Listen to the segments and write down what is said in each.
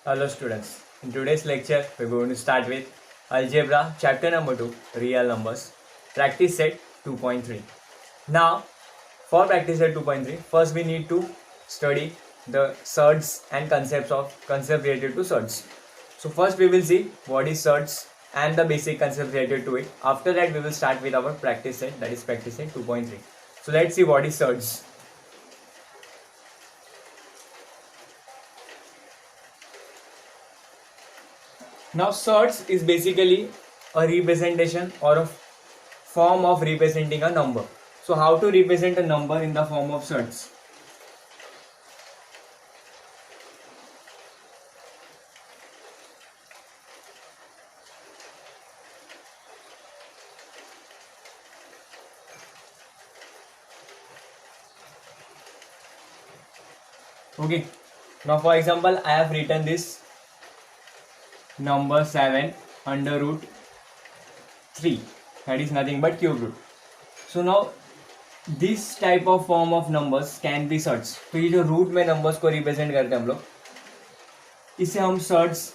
Hello students, in today's lecture we're going to start with Algebra chapter number 2, Real Numbers, practice set 2.3. Now for practice set 2.3, first we need to study the surds and concepts related to surds. So first we will see what is surds and the basic concepts related to it. After that we will start with our practice set, that is practice set 2.3. So let's see what is surds. Now surds is basically a representation or a form of representing a number. So how to represent a number in the form of surds? Okay, now for example I have written this number 7 under root 3, that is nothing but cube root. So now this type of form of numbers can be surds. तो ये जो root में numbers को represent करते हैं हम लोग, इसे हम सर्ड्स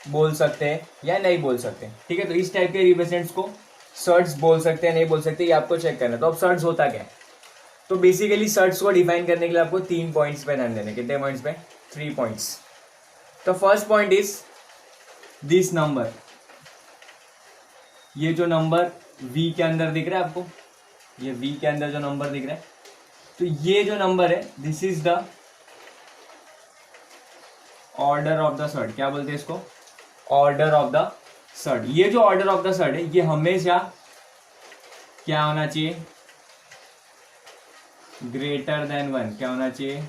बोल सकते हैं या नहीं बोल सकते. ठीक है, तो इस टाइप के रिप्रेजेंट्स को सर्ड्स बोल सकते हैं नहीं बोल सकते, ये आपको चेक करना है. तो अब सर्ड्स होता क्या है? तो बेसिकली सर्ड्स को डिफाइन करने के लिए आपको 3 पॉइंट्स पे ध्यान देने. कितने पॉइंट्स पे? 3 पॉइंट्स. तो first point is this number. ये जो नंबर v के अंदर दिख रहा है आपको, ये v के अंदर जो नंबर दिख रहा है, तो ये जो नंबर है this is the order of the surd. क्या बोलते हैं इसको? Order of the surd. ये जो ऑर्डर ऑफ द सर्ड है ये हमेशा क्या होना चाहिए? Greater than 1. क्या होना चाहिए?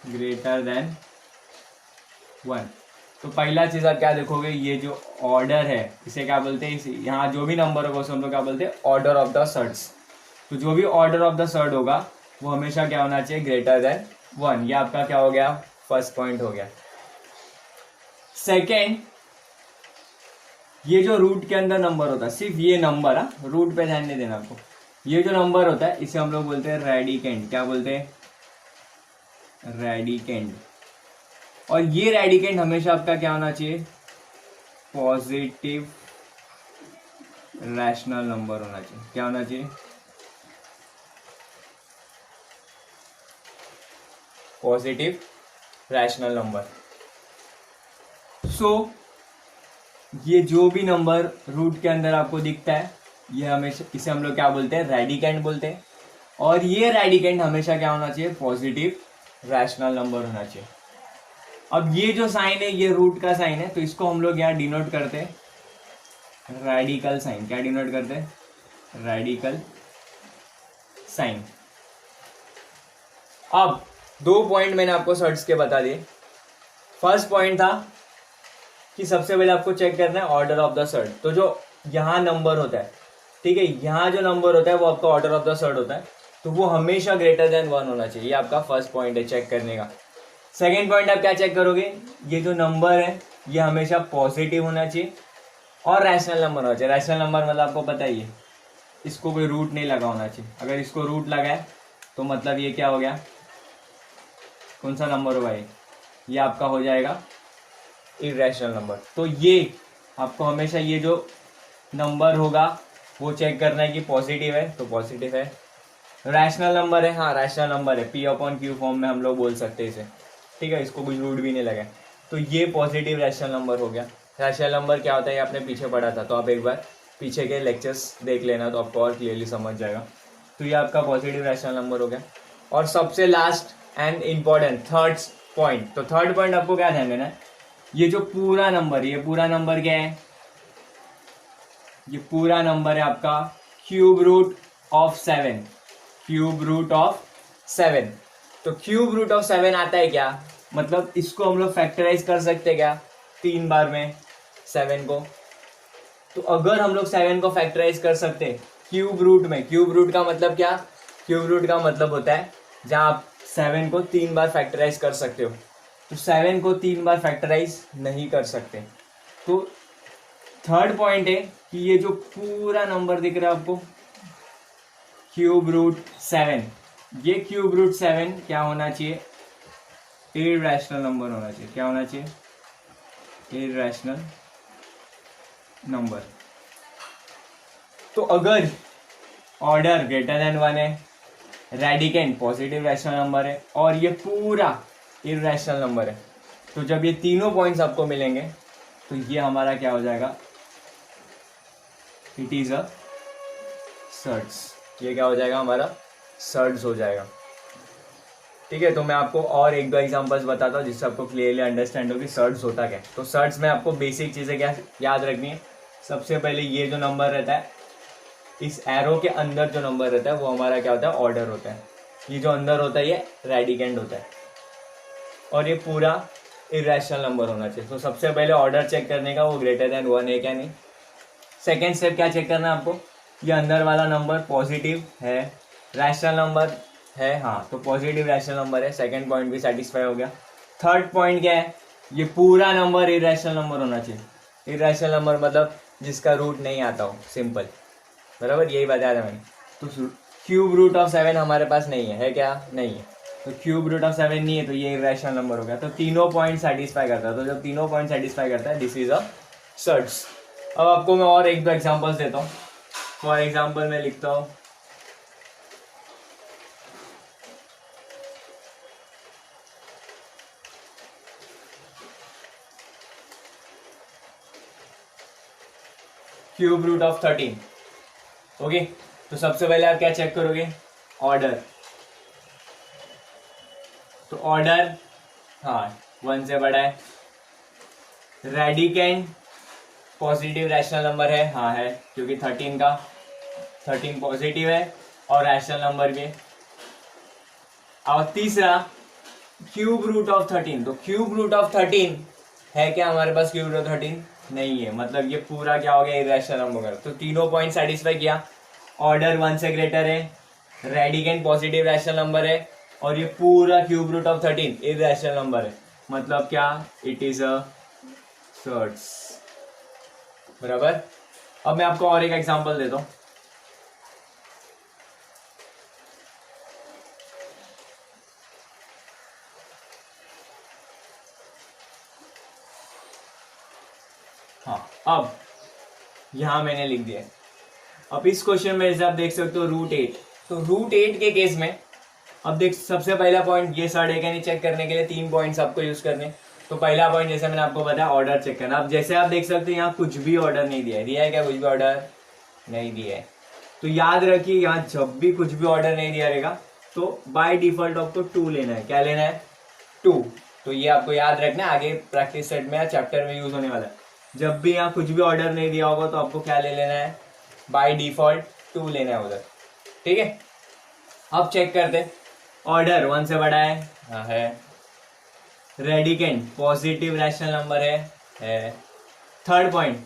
Greater than 1. तो पहला चीज आप क्या देखोगे, ये जो ऑर्डर है इसे क्या बोलते हैं? यहाँ जो भी नंबर होगा उसे हम लोग क्या बोलते हैं? Order of the surds. तो जो भी ऑर्डर ऑफ द सर्ड होगा वो हमेशा क्या होना चाहिए? Greater than 1. ये आपका क्या हो गया? फर्स्ट पॉइंट हो गया. सेकेंड, ये जो रूट के अंदर नंबर होता है, सिर्फ ये नंबर, रूट पे ध्यान नहीं देना आपको. ये जो नंबर होता है इसे हम लोग बोलते हैं रेडिकेंड. क्या बोलते हैं? रेडिकेंड. और ये रेडिकेंड हमेशा आपका क्या होना चाहिए? पॉजिटिव रैशनल नंबर होना चाहिए. क्या होना चाहिए? Positive rational number. सो ये जो भी नंबर रूट के अंदर आपको दिखता है ये हमेशा, इसे हम लोग क्या बोलते हैं? रेडिकेंड बोलते हैं. और ये रेडिकेंड हमेशा क्या होना चाहिए? पॉजिटिव रैशनल नंबर होना चाहिए. अब ये जो साइन है ये रूट का साइन है, तो इसको हम लोग यहाँ डिनोट करते हैं रेडिकल साइन. क्या डिनोट करते हैं? Radical sign. अब 2 पॉइंट मैंने आपको सर्ड्स के बता दिए. फर्स्ट पॉइंट था कि सबसे पहले आपको चेक करना है ऑर्डर ऑफ द सर्ड. तो जो यहाँ नंबर होता है, ठीक है, यहाँ जो नंबर होता है वो आपका ऑर्डर ऑफ द सर्ड होता है, तो वो हमेशा ग्रेटर देन 1 होना चाहिए. ये आपका फर्स्ट पॉइंट है चेक करने का. सेकेंड पॉइंट आप क्या चेक करोगे? ये जो नंबर है ये हमेशा पॉजिटिव होना चाहिए और रैशनल नंबर होना चाहिए. रैशनल नंबर मतलब आपको पता ही है, इसको कोई रूट नहीं लगा होना चाहिए. अगर इसको रूट लगा है तो मतलब ये क्या हो गया? कौन सा नंबर होगा ये आपका हो जाएगा इररेशनल नंबर. तो ये आपको हमेशा ये जो नंबर होगा वो चेक करना है कि पॉजिटिव है तो पॉजिटिव है. रैशनल नंबर है, हाँ रैशनल नंबर है, P/Q फॉर्म में हम लोग बोल सकते हैं इसे. ठीक है, इसको कुछ रूट भी नहीं लगा, तो ये पॉजिटिव रैशनल नंबर हो गया. रैशनल नंबर क्या होता है ये आपने पीछे पढ़ा था, तो आप एक बार पीछे के लेक्चर्स देख लेना तो आपको और क्लियरली समझ जाएगा. तो ये आपका पॉजिटिव रैशनल नंबर हो गया. और सबसे last and important third point. तो थर्ड पॉइंट आपको क्या ध्यान देना है? ये जो पूरा नंबर, ये पूरा नंबर क्या है? ये पूरा नंबर है आपका cube root of 7. Cube root of 7. तो क्यूब रूट ऑफ 7 आता है क्या? मतलब इसको हम लोग फैक्टराइज कर सकते हैं क्या 3 बार में 7 को? तो अगर हम लोग 7 को फैक्टराइज कर सकते हैं क्यूब रूट में, क्यूब रूट का मतलब क्या? क्यूब रूट का मतलब होता है जहाँ आप 7 को 3 बार फैक्टराइज कर सकते हो. तो 7 को 3 बार फैक्टराइज नहीं कर सकते. तो थर्ड पॉइंट है कि ये जो पूरा नंबर दिख रहा है आपको क्यूब रूट 7, ये क्यूब रूट 7 क्या होना चाहिए? इररेशनल नंबर होना चाहिए. क्या होना चाहिए? Irrational number. तो अगर ऑर्डर ग्रेटर देन 1 है, रेडिकेंड पॉजिटिव रैशनल नंबर है, और ये पूरा इरेशनल नंबर है, तो जब ये तीनों पॉइंट्स आपको मिलेंगे तो ये हमारा क्या हो जाएगा, इट इज अ सर्ट्स। ये क्या हो जाएगा, हमारा सर्ट्स हो जाएगा। ठीक है, तो मैं आपको और एक दो एग्जांपल्स बताता हूँ जिससे आपको क्लियरली अंडरस्टैंड हो कि सर्ट्स होता क्या है। तो सर्ट्स में आपको बेसिक चीज़ें क्या याद रखनी है। सबसे पहले ये जो नंबर रहता है, इस एरो के अंदर जो नंबर रहता है वो हमारा क्या होता है, ऑर्डर होता है। ये जो अंदर होता है ये रेडिकेंड होता है, और ये पूरा इरेशनल नंबर होना चाहिए। तो सबसे पहले ऑर्डर चेक करने का, वो ग्रेटर देन 1 है क्या नहीं। सेकेंड स्टेप क्या चेक करना है आपको, ये अंदर वाला नंबर पॉजिटिव है, रैशनल नंबर है, हाँ तो पॉजिटिव रैशनल नंबर है। सेकंड पॉइंट भी सेटिस्फाई हो गया। थर्ड पॉइंट क्या है, ये पूरा नंबर इरेशनल नंबर होना चाहिए। इरेशनल नंबर मतलब जिसका रूट नहीं आता हो, सिंपल, बराबर, यही बताया था मैंने। तो क्यूब रूट ऑफ 7 हमारे पास नहीं है क्या, नहीं है। तो क्यूब रूट ऑफ 7 नहीं है, तो ये इरेशनल नंबर हो गया। तो तीनों पॉइंट सेटिस्फाई करता है। तो जब तीनों पॉइंट सेटिस्फाई करता है, दिस इज अ सर्ट्स। अब आपको मैं और एक दो एग्जांपल्स देता हूँ। फॉर एग्जांपल मैं लिखता हूँ क्यूब रूट ऑफ 13। ओके, तो सबसे पहले आप क्या चेक करोगे, ऑर्डर। तो ऑर्डर, हाँ 1 से बड़ा है। रेडिकेंड पॉजिटिव रैशनल नंबर है, हाँ है, क्योंकि 13 पॉजिटिव है और रैशनल नंबर भी है। और तीसरा क्यूब रूट ऑफ 13। तो क्यूब रूट ऑफ 13 है क्या हमारे पास, क्यूब रूट ऑफ 13 नहीं है, मतलब ये पूरा क्या हो गया, इरेशनल नंबर। तो तीनों पॉइंट सेटिस्फाई किया। ऑर्डर 1 से ग्रेटर है, रेडिकेंड पॉजिटिव रैशनल नंबर है, और ये पूरा cube root of 13 irrational number है, मतलब क्या, इट इज अ सर्ट्स, बराबर। अब मैं आपको और एक एग्जांपल देता हूं। हाँ, अब यहां मैंने लिख दिया। अब इस क्वेश्चन में जैसे आप देख सकते हो √8। तो √8 के केस में अब देख, सबसे पहला पॉइंट ये सर्ट है क्या नहीं, चेक करने के लिए 3 पॉइंट्स आपको यूज करने। तो पहला पॉइंट जैसे मैंने आपको बताया, ऑर्डर चेक करना। अब जैसे आप देख सकते हो यहाँ कुछ भी ऑर्डर नहीं दिया है, दिया है क्या, कुछ भी ऑर्डर नहीं दिया है। तो याद रखिए, यहाँ जब भी कुछ भी ऑर्डर नहीं दिया रहेगा तो बाय डिफॉल्ट आपको 2 लेना है। क्या लेना है, 2। तो ये आपको याद रखना है, आगे प्रैक्टिस सेट में या चैप्टर में यूज होने वाला है। जब भी यहाँ कुछ भी ऑर्डर नहीं दिया होगा तो आपको क्या ले लेना है, बाय डिफॉल्ट 2 लेना है उधर। ठीक है, अब चेक करते हैं। ऑर्डर 1 से बड़ा है, हाँ है। रेडिकेंड पॉजिटिव रैशनल नंबर है। Third point,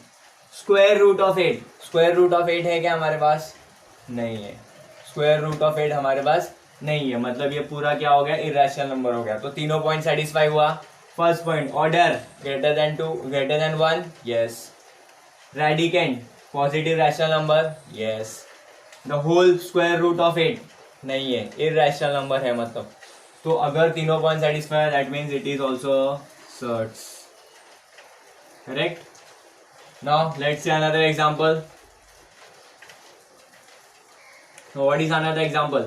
square root of 8। Square root of 8 है क्या हमारे पास, नहीं है। स्क्वायर रूट ऑफ 8 हमारे पास नहीं है, मतलब ये पूरा क्या हो गया, इरेशनल नंबर हो गया। तो तीनों पॉइंट सेटिस्फाई हुआ। First point, order greater than 2, greater than 1, yes. Radicand positive rational number, yes. The whole square root of 8 नहीं है, इरेशनल नंबर है मतलब। तो अगर तीनों पॉइंट सेटिस्फाई है, that means it is also surds, correct. Now let's see another example. So what is another example?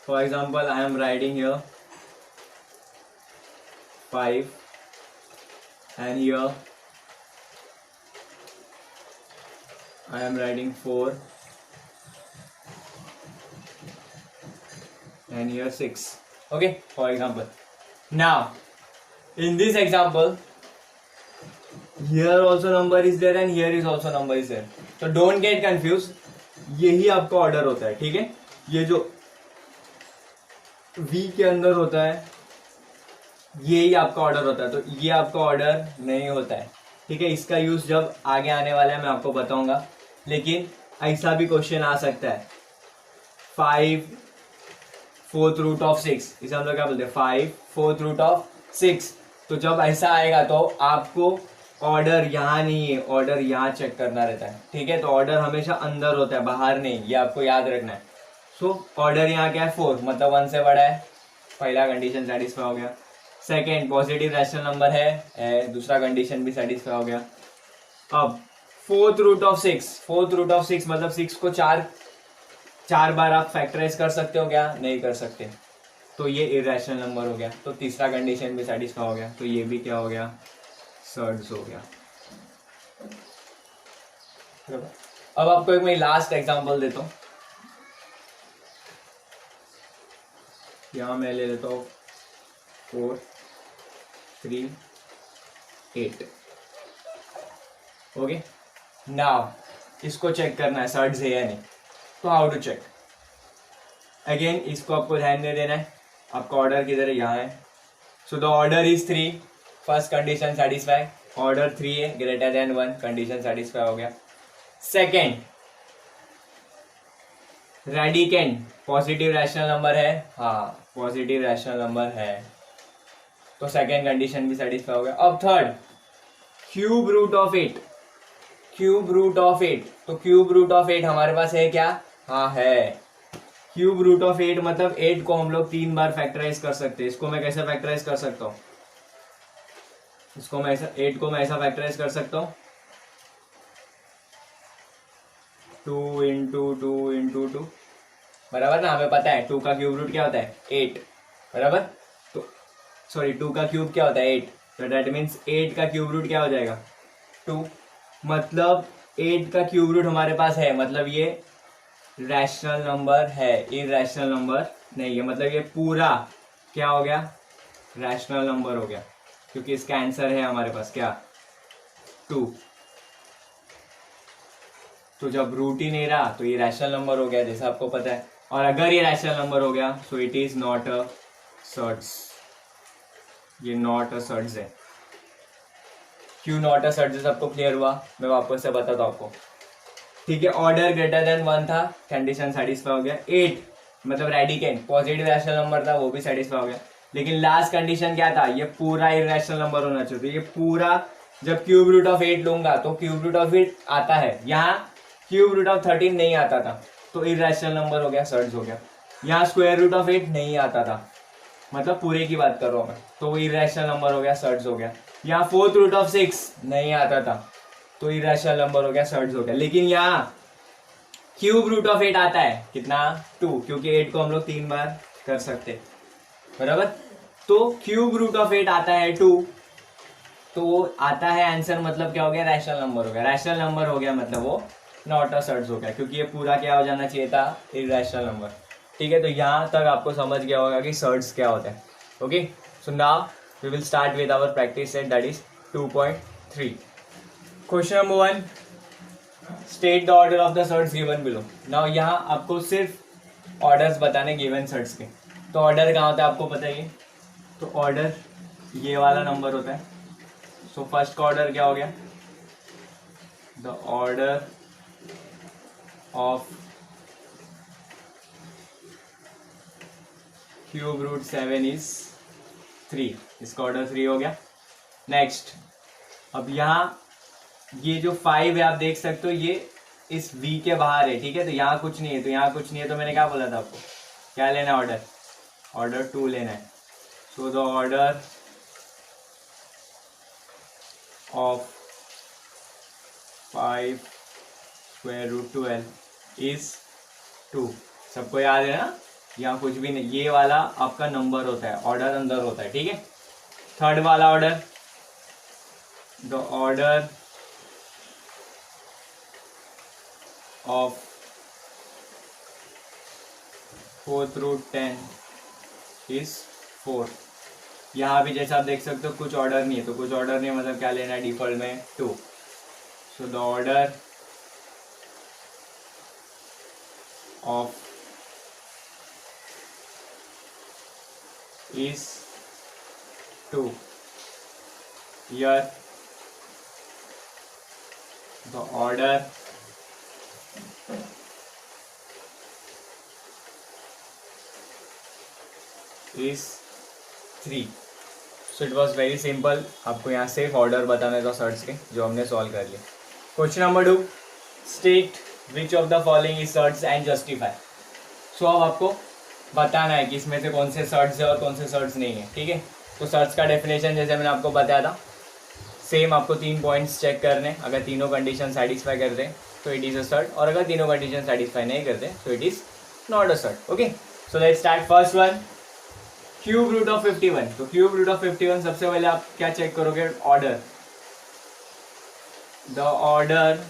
For example, I am writing here 5 and here I am writing 4 and here 6. Okay, for example. Now, in this example, here also number is there and here is also number is there. So don't get confused. यही आपका order होता है, ठीक है। ये जो V के अंदर होता है यही आपका ऑर्डर होता है, तो ये आपका ऑर्डर नहीं होता है, ठीक है। इसका यूज जब आगे आने वाला है मैं आपको बताऊंगा, लेकिन ऐसा भी क्वेश्चन आ सकता है 5 4th रूट ऑफ 6, इसे हम लोग क्या बोलते हैं 5 4th रूट ऑफ 6। तो जब ऐसा आएगा तो आपको ऑर्डर यहाँ नहीं है, ऑर्डर यहाँ चेक करना रहता है, ठीक है। तो ऑर्डर हमेशा अंदर होता है, बाहर नहीं, ये आपको याद रखना है। सो ऑर्डर यहाँ क्या है 4, मतलब 1 से बड़ा है, पहला कंडीशन सेटिस्फाई हो गया। सेकेंड पॉजिटिव रैशनल नंबर है, दूसरा कंडीशन भी सेटिस्फाई हो गया। अब फोर्थ रूट ऑफ सिक्स मतलब 6 को चार बार आप फैक्टराइज कर सकते हो क्या? नहीं कर सकते, तो ये इरेशनल नंबर हो गया। तो तीसरा कंडीशन भी सेटिस्फाई हो गया, तो ये भी क्या हो गया? सर्ड्स हो गया। अब आपको एक मैं लास्ट एग्जांपल देता हूं, यहां मैं ले लेता हूं 4 3 8। ओके, नाउ इसको चेक करना है सर्ड्स है या नहीं। तो हाउ टू चेक? अगेन इसको आपको ध्यान दे देना है, आपका ऑर्डर किधर है? यहाँ है। So the order is 3, first condition satisfy, order 3 है ग्रेटर देन 1, कंडीशन सेटिस्फाई हो गया। Second radicand positive rational number है, हाँ पॉजिटिव रैशनल नंबर है, तो सेकेंड कंडीशन भी सेटिस्फाई हो गया। अब थर्ड क्यूब रूट ऑफ 8, तो क्यूब रूट ऑफ 8 हमारे पास है क्या? हाँ है। क्यूब रूट ऑफ 8 मतलब 8 को हम लोग 3 बार फैक्टराइज कर सकते हैं। इसको मैं कैसे फैक्टराइज कर सकता हूँ? इसको मैं ऐसा 8 को मैं ऐसा फैक्टराइज कर सकता हूँ 2 इंटू 2 इंटू 2, बराबर ना? हमें पता है 2 का क्यूब रूट क्या होता है? 8, बराबर। तो सॉरी 2 का क्यूब क्या होता है? 8, तो दैट मीन्स 8 का क्यूब रूट क्या हो जाएगा? 2। मतलब 8 का क्यूब रूट हमारे पास है, मतलब ये रैशनल नंबर है, इरैशनल नंबर नहीं है। मतलब ये पूरा क्या हो गया? रैशनल नंबर हो गया, क्योंकि इसका आंसर है हमारे पास क्या? 2। तो जब रूट ही नहीं रहा तो ये रैशनल नंबर हो गया, जैसा आपको पता है। और अगर ये रैशनल नंबर हो गया so it is not a surds, ये नॉट अ सर्ड्स है। क्यों नॉट अ सर्ड्स? आपको क्लियर हुआ? मैं वापस से बताता हूँ आपको, ठीक है। ऑर्डर ग्रेटर देन 1 था, कंडीशन सेटिस्फाई हो गया। 8 मतलब रेडिकेंट पॉजिटिव रैशनल नंबर था, वो भी सेटिस्फाई हो गया। लेकिन लास्ट कंडीशन क्या था? ये पूरा इरैशनल नंबर होना चाहिए। ये पूरा जब क्यूब रूट ऑफ 8 लूंगा तो क्यूब रूट ऑफ 8 आता है, यहाँ क्यूब रूट ऑफ 13 नहीं आता था, तो इरैशनल नंबर हो गया, सर्ड्स हो गया। यहाँ स्क्वायर रूट ऑफ 8 नहीं आता था, मतलब पूरे की बात कर रहा हूँ मैं, तो वो इरैशनल नंबर हो गया, सर्ड्स हो गया। यहाँ फोर्थ रूट ऑफ 6 नहीं आता था, तो इरैशनल नंबर हो गया, सर्ड्स हो गया। लेकिन यहाँ क्यूब रूट ऑफ 8 आता है, कितना? 2, क्योंकि 8 को हम लोग 3 बार कर सकते, बराबर। तो क्यूब रूट ऑफ 8 आता है 2, तो वो आता है आंसर, मतलब क्या हो गया? रैशनल नंबर हो गया। रैशनल नंबर हो गया मतलब वो नॉट अ सर्ड्स हो गया, क्योंकि ये पूरा क्या हो जाना चाहिए था? इरैशनल नंबर, ठीक है। तो यहाँ तक आपको समझ गया होगा कि सर्ड्स क्या होता है। Okay, so now we will start with our practice set, that is 2.3। Question number 1, state the order of the surds given below. Now यहाँ आपको सिर्फ ऑर्डर्स बताने गिवन सर्ट्स के। तो ऑर्डर कहाँ होता है आपको पता है? तो ऑर्डर ये वाला नंबर होता है। सो फर्स्ट का ऑर्डर क्या हो गया? The order of cube root 7 is 3, इसका ऑर्डर 3 हो गया। नेक्स्ट, अब यहाँ ये जो 5 है आप देख सकते हो, ये इस V के बाहर है, ठीक है। तो यहाँ कुछ नहीं है, तो यहाँ कुछ नहीं है, तो मैंने क्या बोला था आपको? क्या लेना है? ऑर्डर 2 लेना है। So the order of 5 square root 12 is 2। सबको याद है ना? यहाँ कुछ भी नहीं, ये वाला आपका नंबर होता है, ऑर्डर अंदर होता है, ठीक है। थर्ड वाला order, the order of fourth root 10 is 4। यहाँ भी जैसा आप देख सकते हो कुछ ऑर्डर नहीं है, तो कुछ ऑर्डर नहीं मतलब क्या लेना है? डिफॉल्ट में 2। सो the order of is 2. Here the order is 3. So it was very simple. आपको यहाँ सिर्फ ऑर्डर बताने था सर्ट्स के, जो हमने सॉल्व कर लिया। Question number 2, state which of the following is surds and justify. So अब आपको बताना है कि इसमें से कौन से सर्ट्स है और कौन से सर्ट्स नहीं है, ठीक है। तो सर्च का डेफिनेशन जैसे मैंने आपको बताया था, सेम आपको 3 पॉइंट्स चेक करने, अगर तीनों कंडीशन सेटिस्फाई करते तो इट इज़ अ सर्ट, और अगर तीनों कंडीशन सेटिस्फाई नहीं करते तो it is not a surd. Okay, so let's start. First one, cube root of 51। तो क्यूब रूट ऑफ 51 सबसे पहले आप क्या चेक करोगे? Order, the order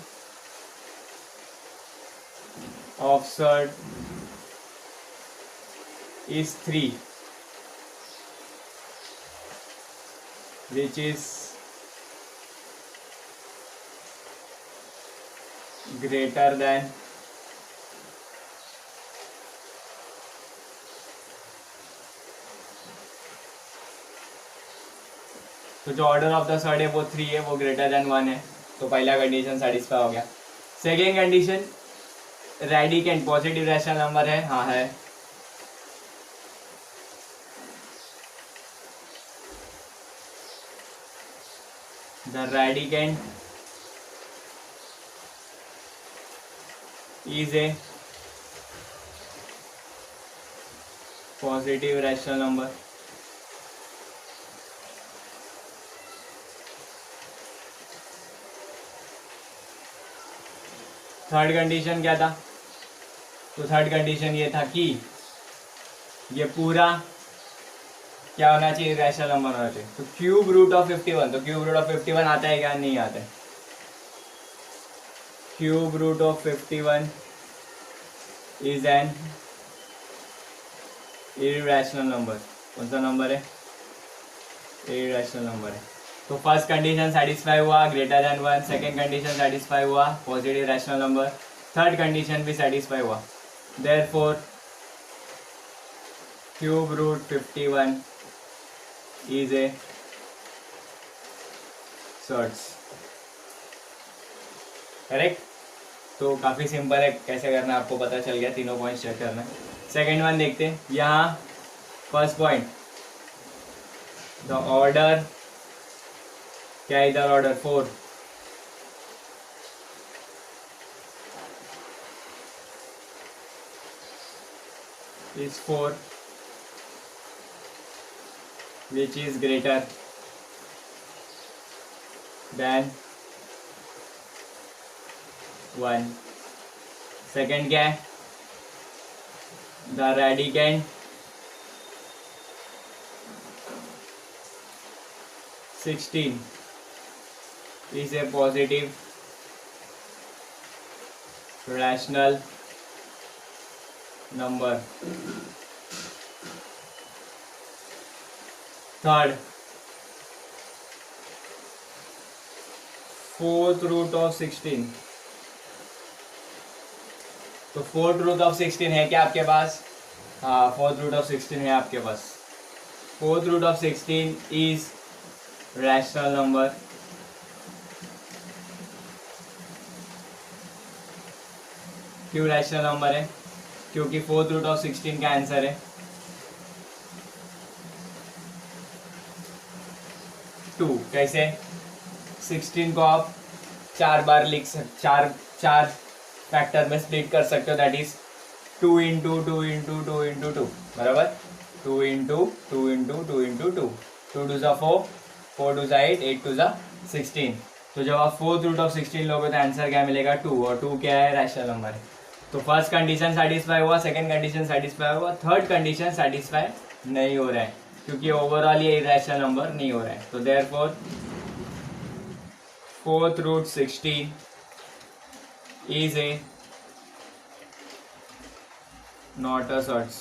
of surd is 3, which is greater than तो जो ऑर्डर ऑफ द सर्ट है वो 3 है, वो ग्रेटर देन 1 है, तो पहला कंडीशन सेटिस्फाई हो गया। Second condition, radicand positive rational number है, हाँ है। The radicand is a positive rational number. Third condition क्या था? तो थर्ड कंडीशन ये था कि ये पूरा क्या होना चाहिए? रैशनल नंबर होना चाहिए। तो क्यूब रूट ऑफ 51, तो क्यूब रूट ऑफ 51 आता है क्या? नहीं आता है। Cube root of 51 is an irrational number. कौन सा नंबर है? इरैशनल नंबर है। तो फर्स्ट कंडीशन सेटिस्फाई हुआ, greater than 1। Second condition satisfy हुआ, positive rational number. Third condition भी सेटिस्फाई हुआ, therefore cube root 51 is a surd. Correct. तो काफ़ी सिंपल है, कैसे करना है आपको पता चल गया, तीनों पॉइंट्स चेक करना है। सेकेंड वन देखते हैं। यहाँ फर्स्ट पॉइंट, द ऑर्डर, क्या इधर order 4, is 4 which is greater than 1। Second क्या है? The radicand 16 is a positive rational number। Third, fourth root of 16। तो फोर्थ रूट ऑफ 16 है क्या आपके पास? हाँ, फोर्थ रूट ऑफ 16 है आपके पास। Fourth root of 16 is rational number. क्यों रैशनल नंबर है? क्योंकि फोर्थ रूट ऑफ 16 का आंसर है 2। कैसे? 16 को आप 4 बार लिख सकते, चार फैक्टर में स्प्लिट कर सकते हो, that is 2 into 2 into 2 into 2, बराबर 2 इंटू 2 इंटू 2 इंटू 2, 2 टू ज़ा 4, 4 टू ज़ा 8, 8 टू ज़ा 16। तो जब आप फोर्थ रूट ऑफ 16 लोगे तो आंसर क्या मिलेगा? 2, और 2 क्या है? रैशनल नंबर है। तो फर्स्ट कंडीशन सेटिस्फाई हुआ, सेकंड कंडीशन सेटिस्फाई हुआ, थर्ड कंडीशन सेटिस्फाई नहीं हो रहा है, क्योंकि ओवरऑल ये इरैशनल नंबर नहीं हो रहा है। तो therefore fourth root 16 is a not a search।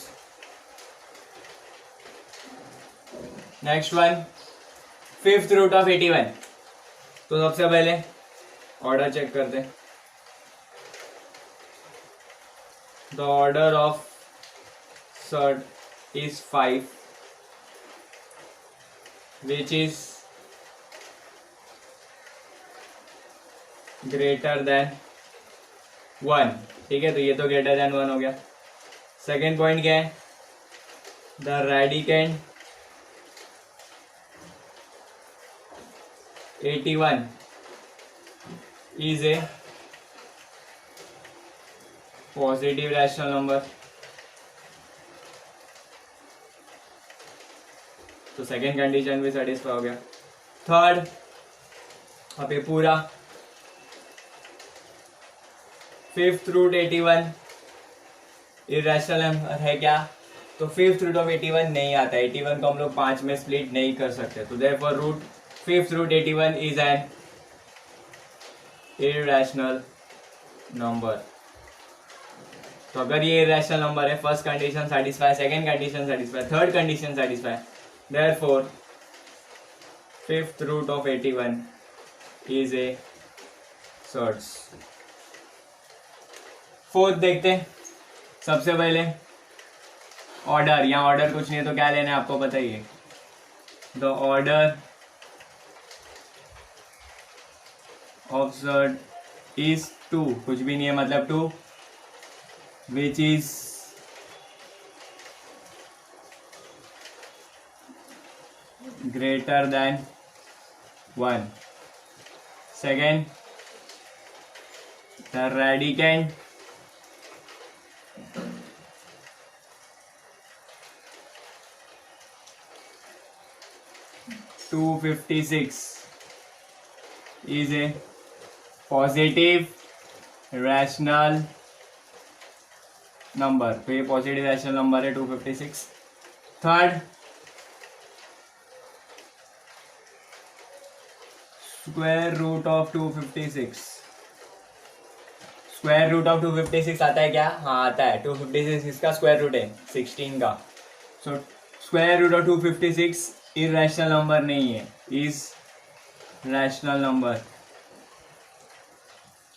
Next one, fifth root of 81। तो सबसे पहले ऑर्डर चेक करते हैं। The order of surd is 5 which is greater than 1। ठीक है, तो ये तो ग्रेटर देन 1 हो गया। सेकेंड पॉइंट क्या है? The radicand 81 is a positive rational number. तो सेकेंड कंडीशन भी सेटिस्फाई हो गया। थर्ड, अब ये पूरा फिफ्थ रूट 81 इरेशनल नंबर है क्या? तो फिफ्थ रूट ऑफ 81 नहीं आता है। 81 को हम लोग 5 में स्प्लिट नहीं कर सकते, तो therefore fifth root 81 is an irrational number. तो अगर ये इरेशनल नंबर है, first condition satisfy, second condition satisfy, third condition satisfy, therefore fifth root of 81 is a surds. Fourth देखते हैं। सबसे पहले ऑर्डर, यहाँ ऑर्डर कुछ नहीं है तो क्या लेना है आपको पता ही है। The order of surd is 2, कुछ भी नहीं है मतलब 2, which is greater than 1। Second, the radicand (256) is a positive rational number। तो ये पॉजिटिव रैशनल नंबर है 256। Third, square root of 256। Square root of 256 आता है क्या? हाँ आता है। 256 इसका स्क्वायर रूट है 16 का। So square root of 256 irrational number नहीं है, इज रैशनल नंबर।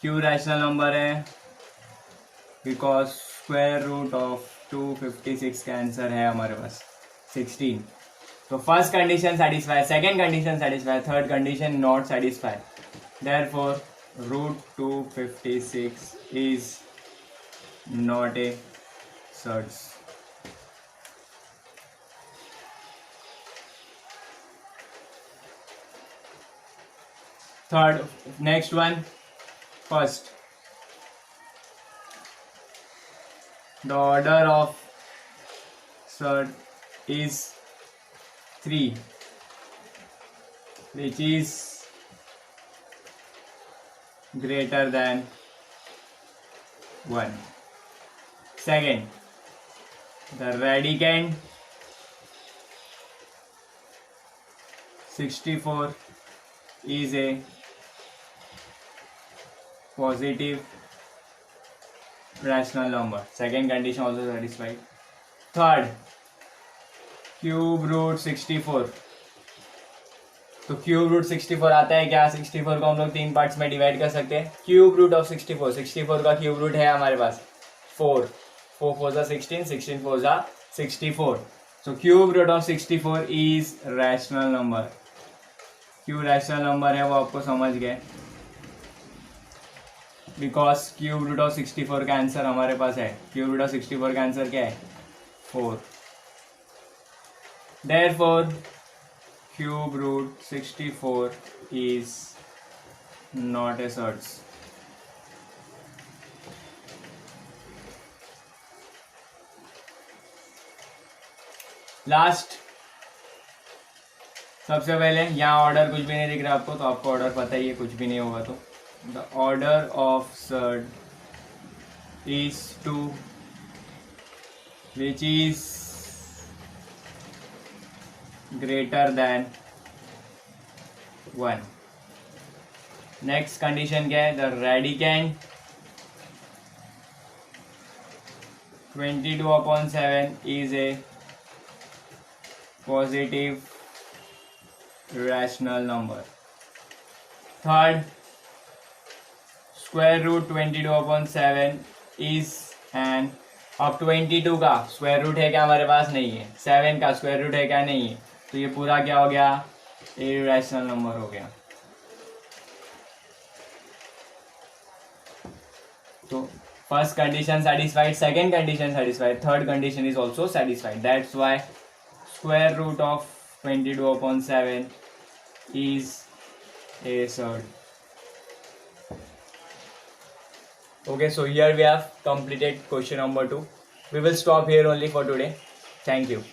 क्यों रैशनल नंबर है? बिकॉज स्क्वायर रूट ऑफ 256 का आंसर है हमारे पास 16। तो first condition satisfy, second condition satisfy, third condition not satisfy, therefore root 256 is not a surds. Third, next one, first, the order of surd is 3, which is greater than 1. Second, the radicand 64 is a positive rational number. Second condition also satisfied. Third, cube root 64। तो cube root 64 आता है क्या? 64 को हम लोग 3 parts में divide कर सकते हैं। क्यूब रूट ऑफ 64, 64 का क्यूब रूट है हमारे पास 4, 4 4 जा 16, 16 4 जा 64। So cube root of 64 is rational number. क्यों रैशनल नंबर है वो आपको समझ गए, बिकॉज क्यूब रूट ऑफ 64 का आंसर हमारे पास है। क्यूब रूट ऑफ 64 का आंसर क्या है? 4। Therefore cube root 64 is not a surds। Last, सबसे पहले यहाँ ऑर्डर कुछ भी नहीं दिख रहा आपको, तो आपको ऑर्डर पता ही है, कुछ भी नहीं होगा तो the order of surd is 2 which is greater than 1। Next condition क्या है? The radicand 22/7 is a positive rational number. Third, square root 22/7 is an, अब 22 का स्क्वायर रूट है क्या हमारे पास? नहीं है। 7 का स्क्वायर रूट है क्या? नहीं है। तो ये पूरा क्या हो गया? इरेशनल नंबर हो गया। तो first condition satisfied, second condition satisfied, third condition is also satisfied. That's why square root of 22/7 is a surd. Okay, so here we have completed question number 2. We will stop here only for today. Thank you.